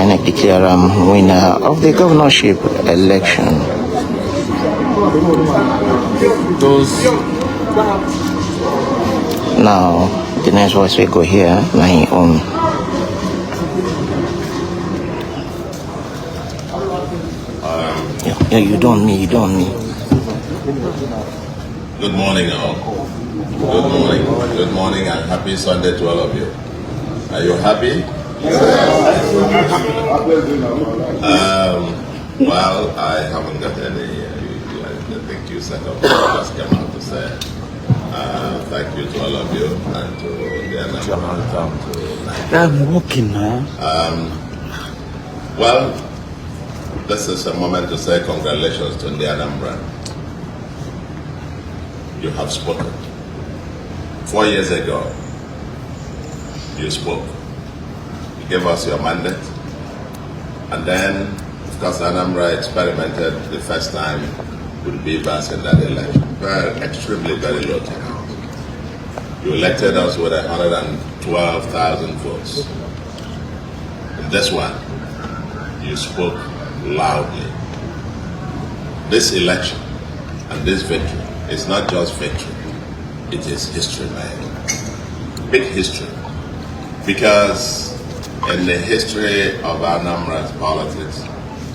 Inec declare winner of the governorship election. Now, the next voice we go here, my own. Yeah, you don't me. Good morning, all. Good morning, and happy Sunday to all of you. Are you happy? Well, I haven't got any. I think you set up just come out to say thank you to all of you and to the I'm walking now. Well, this is a moment to say congratulations to the Anambra. You have spoken. 4 years ago, you spoke. You gave us your mandate. And then, of course, Anambra experimented the first time with Bivas in that election. Extremely very low turnout. You elected us with 112,000 votes. In this one, you spoke loudly. This election and this victory is not just victory, it is history made. Big history. Because in the history of Anambra's politics,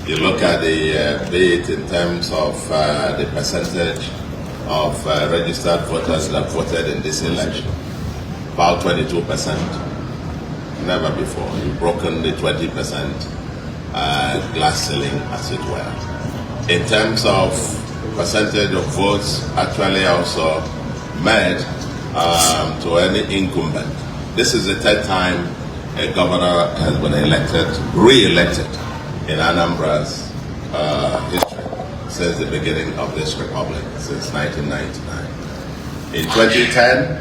you look at the be it in terms of the percentage of registered voters that voted in this election, about 22%. Never before. You've broken the 20% glass ceiling, as it were. In terms of percentage of votes actually also made to any incumbent. This is the third time a governor has been elected, re-elected in Anambra's history since the beginning of this republic, since 1999. In 2010,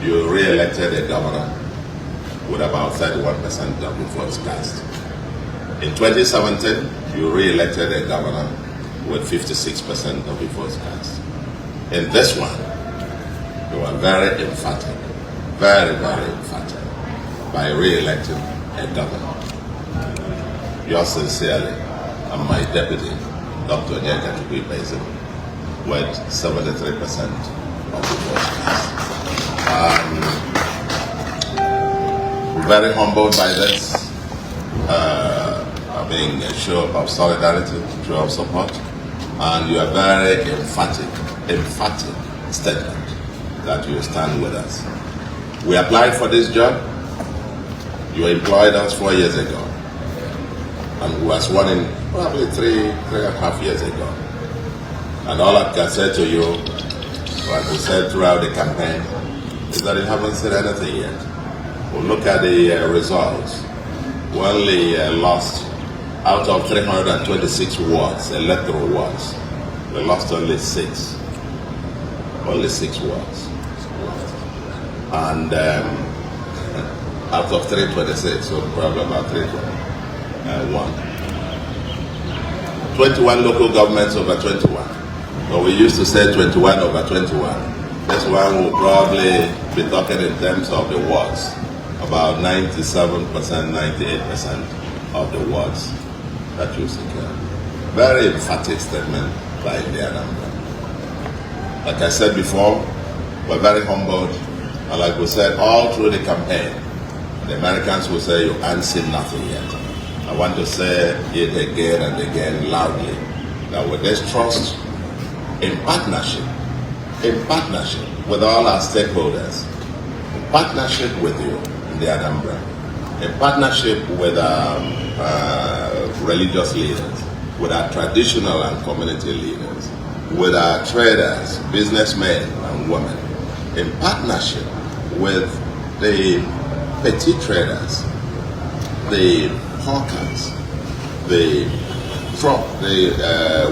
you re-elected a governor with about 31% of the votes cast. In 2017, you re-elected a governor with 56% of the votes cast. In this one, you were very emphatic, very emphatic, by re-electing a governor. Yours sincerely, and my deputy, Dr. Chukwuma with 73% of the votes cast. We're very humbled by this. Being a show of solidarity, show of support, and you are very emphatic statement that you stand with us. We applied for this job. You employed us 4 years ago, and we were sworn in probably three and a half years ago. And all I can say to you, what we said throughout the campaign, is that you haven't said anything yet. We'll look at the results. We only lost out of 326 wards, electoral wards. We lost only 6. Only 6 wards. And out of 326, so probably about 321. 21 local governments over 21. But we used to say 21 over 21. This one will probably be talking in terms of the wards. About 97%, 98% of the wards that you secure. Very emphatic statement by the Anambra. Like I said before, we're very humbled, and like we said all through the campaign, the Americans will say you ain't seen nothing yet. I want to say it again and again loudly, that with this trust, in partnership with all our stakeholders, in partnership with you in the Anambra, in partnership with religious leaders, with our traditional and community leaders, with our traders, businessmen and women, in partnership with the petty traders, the hawkers, the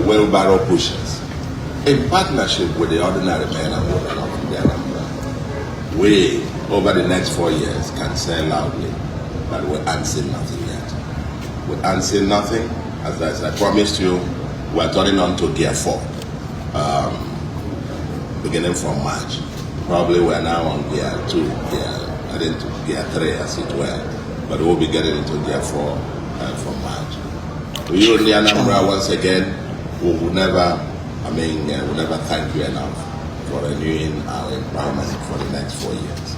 wheelbarrow pushers, in partnership with the ordinary men and women of the Anambra. We, over the next 4 years, can say loudly that we ain't seen nothing yet. We ain't seen nothing. As I promised you, we're turning on to Gear 4, beginning from March. Probably we're now on Gear 2, Gear 3 as it were. But we'll be getting into Gear 4 from March. To you in the Anambra, once again, we will never, we'll never thank you enough for renewing our empowerment for the next 4 years.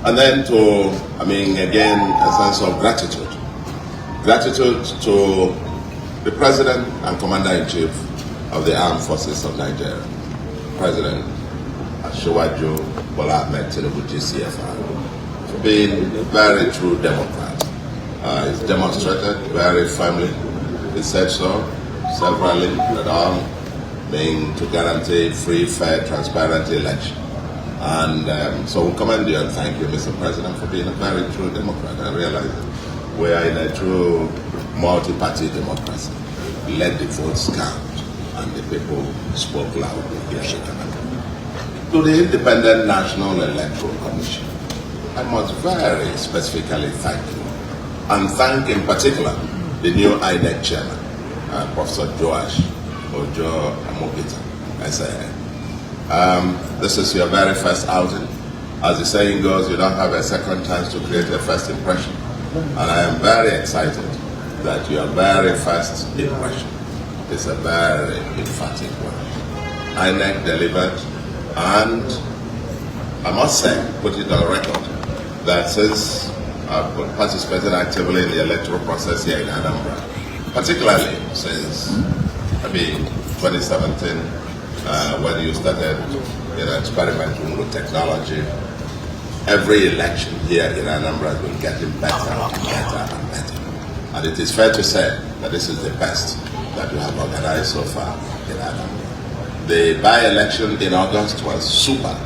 And then to, again, a sense of gratitude. Gratitude to the President and Commander-in-Chief of the Armed Forces of Nigeria, President Asiwaju Bola Ahmed Tinubu GCFR, for being a very true Democrat. He's demonstrated very firmly, he said so severally, that all being to guarantee free, fair, transparent election. And so we commend you and thank you, Mr. President, for being a very true Democrat. I realize that we are in a true multi-party democracy. Let the votes count, and the people spoke loudly here in Canada. To the Independent National Electoral Commission, I must very specifically thank you, and thank in particular the new Inec chairman, Professor Joash Ojo Amokita, SAN. This is your very first outing. As the saying goes, you don't have a second chance to create a first impression. And I am very excited that your very first impression is a very emphatic one. INEC delivered, and I must say, put it on record, that since I've participated actively in the electoral process here in Anambra, particularly since 2017, when you started experimenting with technology, every election here in Anambra has been getting better and better and better. And it is fair to say that this is the best that we have organized so far in Anambra. The by-election in August was super,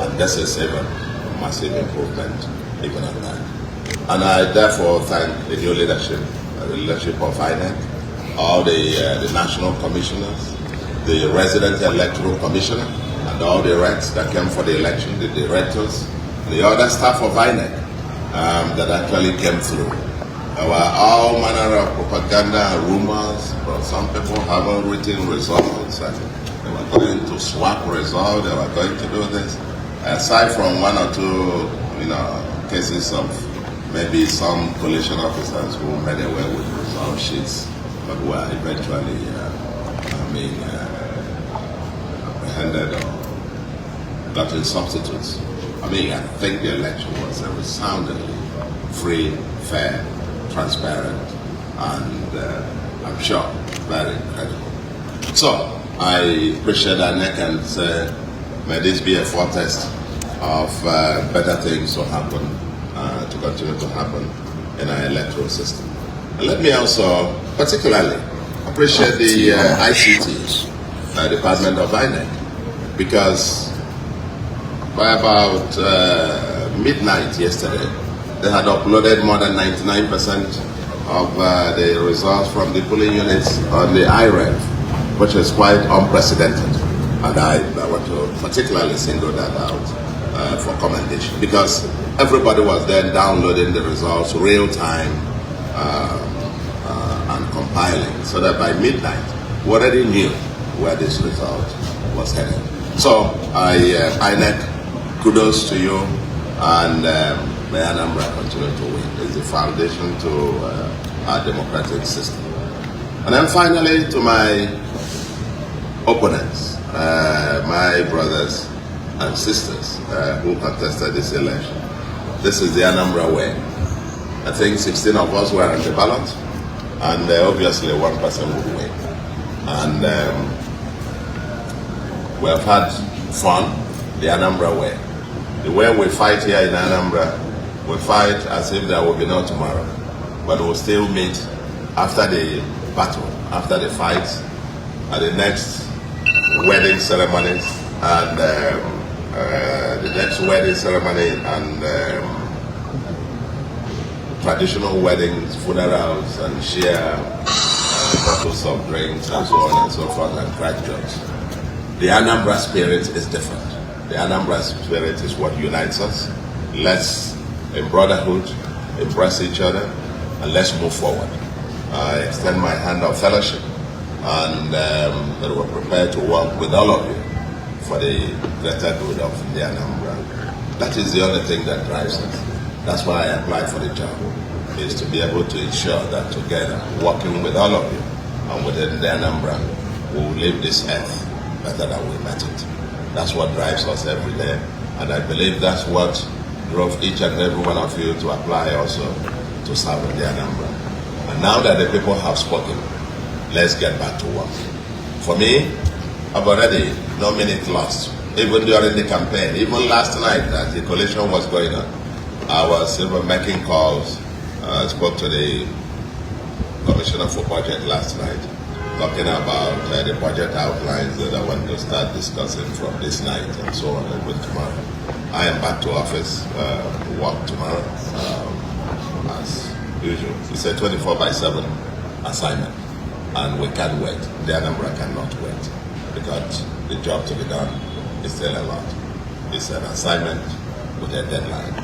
and this is even a massive improvement even on that. And I therefore thank the new leadership, the leadership of INEC, all the national commissioners, the resident electoral commissioner, and all the reps that came for the election, the directors, the other staff of INEC that actually came through. There were all manner of propaganda and rumors, but some people haven't written results, and they were going to swap results, they were going to do this. Aside from one or two, cases of maybe some coalition officers who made away with result sheets, but were eventually, apprehended or gotten substitutes. I think the election was a resoundingly free, fair, transparent, and I'm sure very credible. So I appreciate INEC and say, may this be a foretaste of better things to happen, to continue to happen in our electoral system. And let me also particularly appreciate the ICT department of INEC, because by about midnight yesterday, they had uploaded more than 99% of the results from the polling units on the IREV, which is quite unprecedented. And I want to particularly single that out for commendation, because everybody was then downloading the results real time and compiling, so that by midnight, we already knew where this result was headed. So INEC, kudos to you, and may Anambra continue to win. It's the foundation to our democratic system. And then finally, to my opponents, my brothers and sisters who contested this election. This is the Anambra way. I think 16 of us were on the ballot, and obviously one person would win. And we have had fun the Anambra way. The way we fight here in Anambra, we fight as if there will be no tomorrow. But we'll still meet after the battle, after the fight, at the next wedding ceremonies, and traditional weddings, funerals, and share bottles of drinks and so on and so forth, and crack jokes. The Anambra spirit is different. The Anambra spirit is what unites us. Let's, in brotherhood, embrace each other, and let's move forward. I extend my hand of fellowship, and that we're prepared to work with all of you for the greater good of the Anambra. That is the only thing that drives us. That's why I applied for the job. is to be able to ensure that together, working with all of you and within the Anambra, we will leave this earth better than we met it. That's what drives us every day. And I believe that's what drove each and every one of you to apply also to serve in the Anambra. And now that the people have spoken, let's get back to work. For me, I've already no minute lost. Even during the campaign, even last night as the coalition was going on, I was even making calls. I spoke to the Commissioner for Budget last night, talking about the budget outlines that I want to start discussing from this night and so on, and tomorrow. I am back to office, work tomorrow, as usual. It's a 24/7 assignment, and we can't wait. The Anambra cannot wait, because the job to be done is still a lot. It's an assignment with a deadline,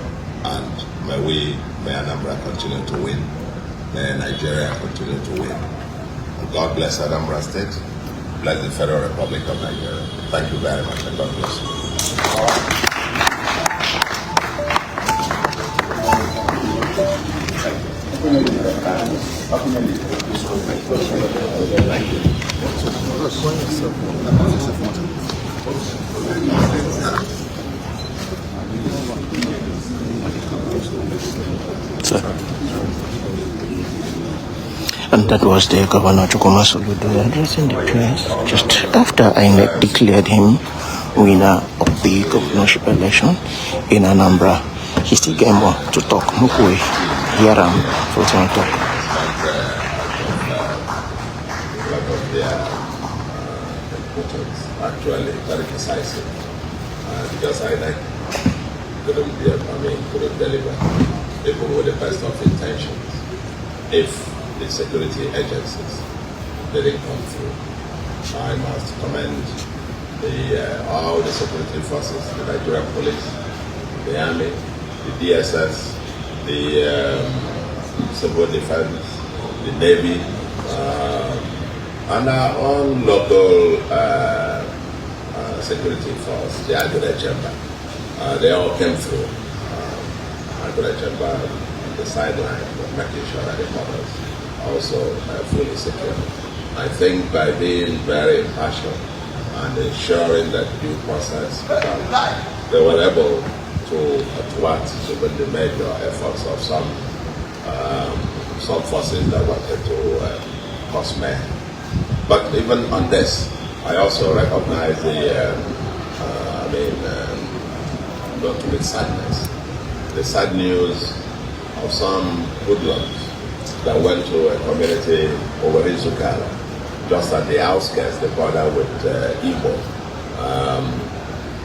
and may Anambra continue to win. May Nigeria continue to win. And God bless Anambra State. Bless the Federal Republic of Nigeria. Thank you very much, and God bless you. And that was the Governor Chukwuma Soludo addressing the press just after Inec declared him winner of the governorship election in Anambra. He still came more to talk. Mukwe, hear him for talk. Actually, very decisive, because Inec couldn't deliver, even with the best of intentions, if the security agencies didn't come through. I must commend all the security forces, the Nigerian police, the army, the DSS, the civil defense, the Navy, and our own local security force, the Agora Chamber. They all came through. Agora Chamber on the sideline, making sure that the borders also fully secure. I think by being very impartial and ensuring that due process, they were able to thwart even the major efforts of some forces that wanted to cause mayhem. But even on this, I also recognize not with sadness, the sad news of some hoodlums that went to a community over in Zukala, just at the outskirts, the border with Igbo.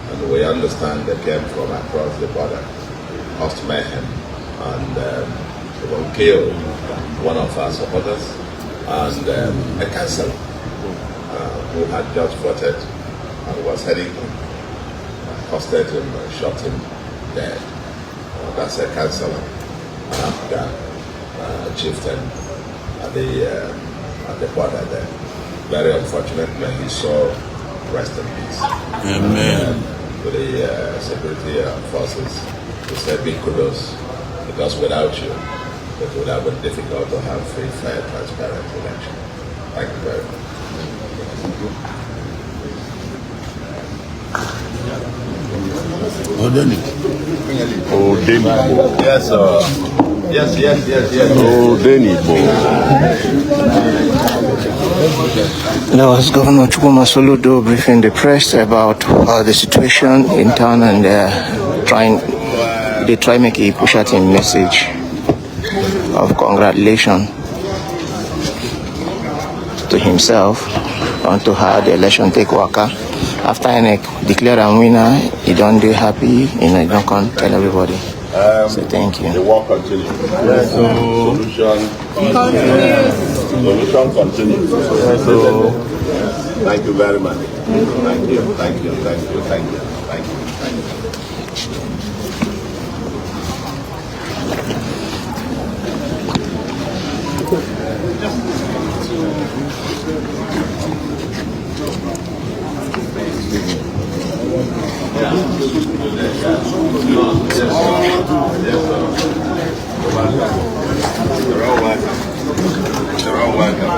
And we understand they came from across the border, caused mayhem, and even killed one of our supporters and a councillor who had just voted and was heading home. Accosted him and shot him dead. That's a councillor, an Afghan chieftain at the border there. Very unfortunate, may his soul rest in peace. Amen. To the security forces, to say big kudos, because without you, it would have been difficult to have free, fair, transparent election. Thank you very much. Odeni. Yes, sir. Yes. Odeni. That was Governor Chukwuma Soludo briefing the press about the situation in town, and they try make a push out a message of congratulations to himself on to how the election take waka. After Inec declared a winner, he don't do happy, he don't come tell everybody. So thank you. The war continues. Solution continues. So thank you very much. Thank you. Yes, sir. You're all welcome.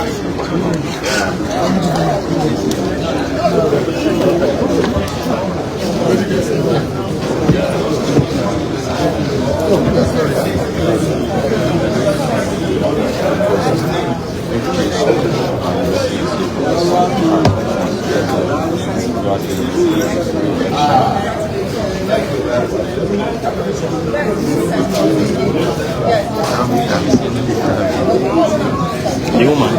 The woman.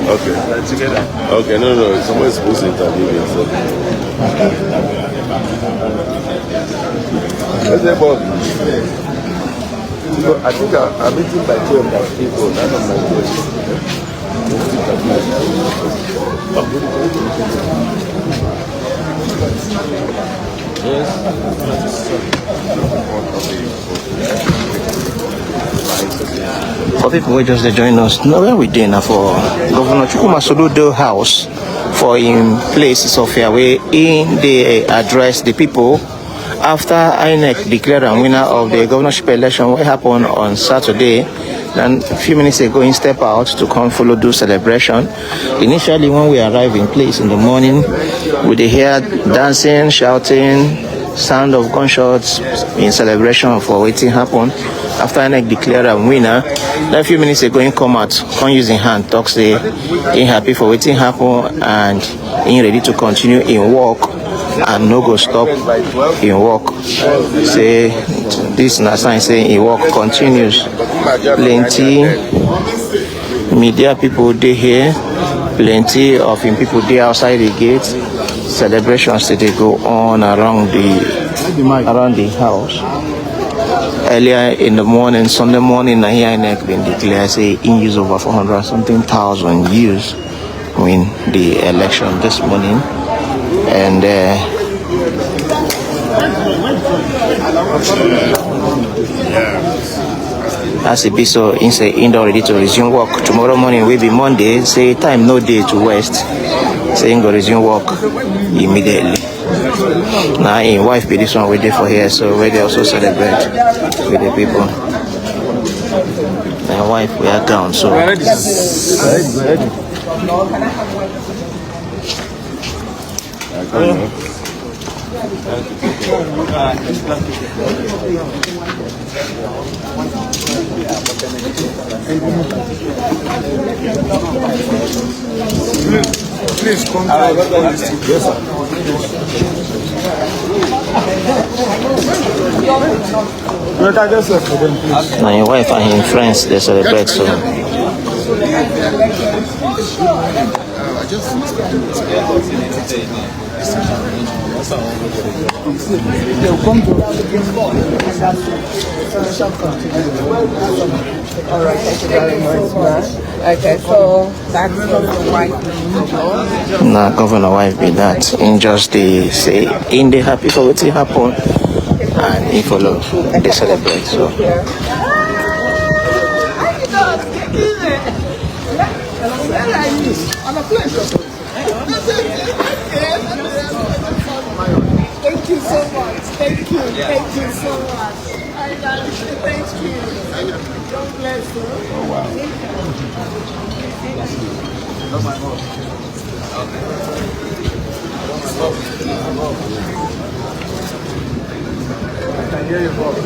Okay. Okay, no. Someone's supposed to interview me. So. I think I'm meeting by 2 of my people, none of my boys. For people who just join us, now where we dinner for Governor Chukwuma Soludo house for in places of here where in they address the people after Inec declared a winner of the governorship election what happened on Saturday. Then a few minutes ago he stepped out to come follow do celebration. Initially when we arrived in place in the morning, we hear dancing, shouting, sound of gunshots in celebration for waiting happen. After Inec declared a winner, then a few minutes ago he come out, come use in hand, talk say he happy for waiting happen and he ready to continue in work and no go stop in work. Say this na sign say in work continues. Plenty media people dey here, plenty of him people dey outside the gate. Celebrations today go on around the house. Earlier in the morning, Sunday morning, here Inec been declared say in use over 400,000 use win the election this morning, and as it be so, in say in ready to resume work tomorrow morning. Will be Monday. Say time no day to waste. Saying go resume work immediately. Now in wife be this one we did for here, so we they also celebrate with the people. My wife we are down, so ready. Please come to yes, sir. Now your wife and his friends they celebrate, so all right, thank you very much, man. Okay, so that's Governor wife. now Governor wife be that. In just they say in they happy for what happen and he follow they celebrate. So Thank you so much. Thank you so much. Thank you. God bless you. Oh, wow. I can hear your voice.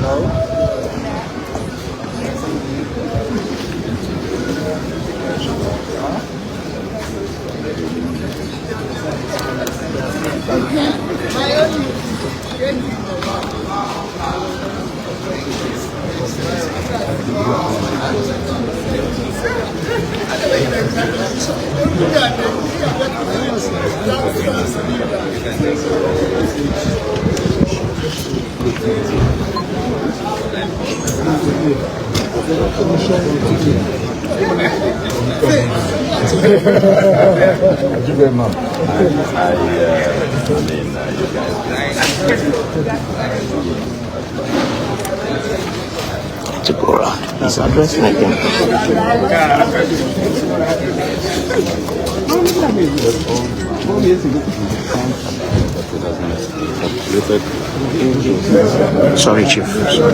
No? to go around. He's addressing again. Sorry, Chief. Sorry.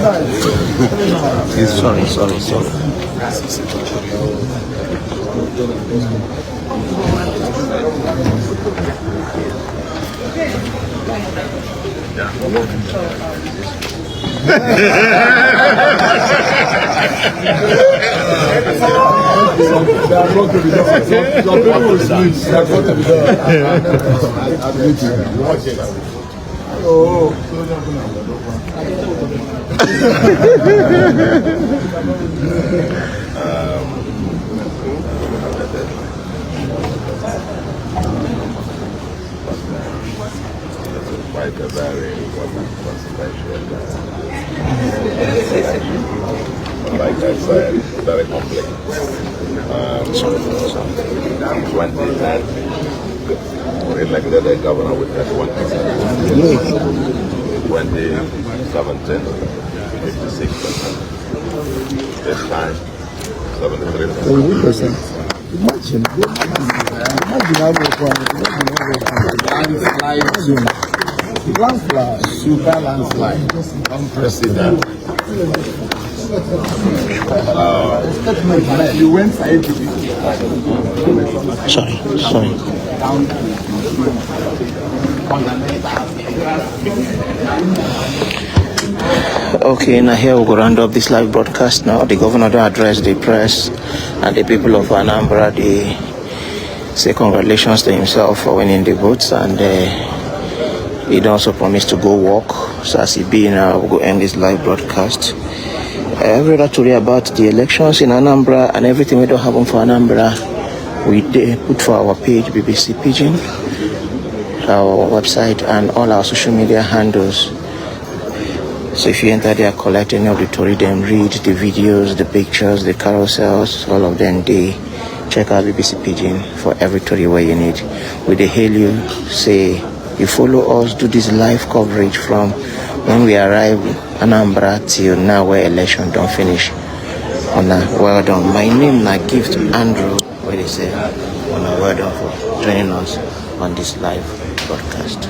Quite a very important consultation. Like I said, very complex. 2010, we elected a governor with 31%. 2017, 56%. This time, 73%. Imagine landslide, super landslide, unprecedented. You went for it. Sorry. Okay, now here we go round up this live broadcast now. The governor will address the press and the people of Anambra. They say congratulations to himself for winning the votes, and he also promised to go walk. So as he be now, we'll go end this live broadcast. Every other story about the elections in Anambra and everything we don't happen for Anambra, we put for our page, BBC Pidgin, our website, and all our social media handles. So if you enter there, collect any of the story, then read the videos, the pictures, the carousels, all of them. They check out BBC Pidgin for every story where you need. We they hail you, say you follow us, do this live coverage from when we arrive in Anambra till now where election don't finish. Well done. My name na Gift Andrew, where they say well done for joining us on this live broadcast.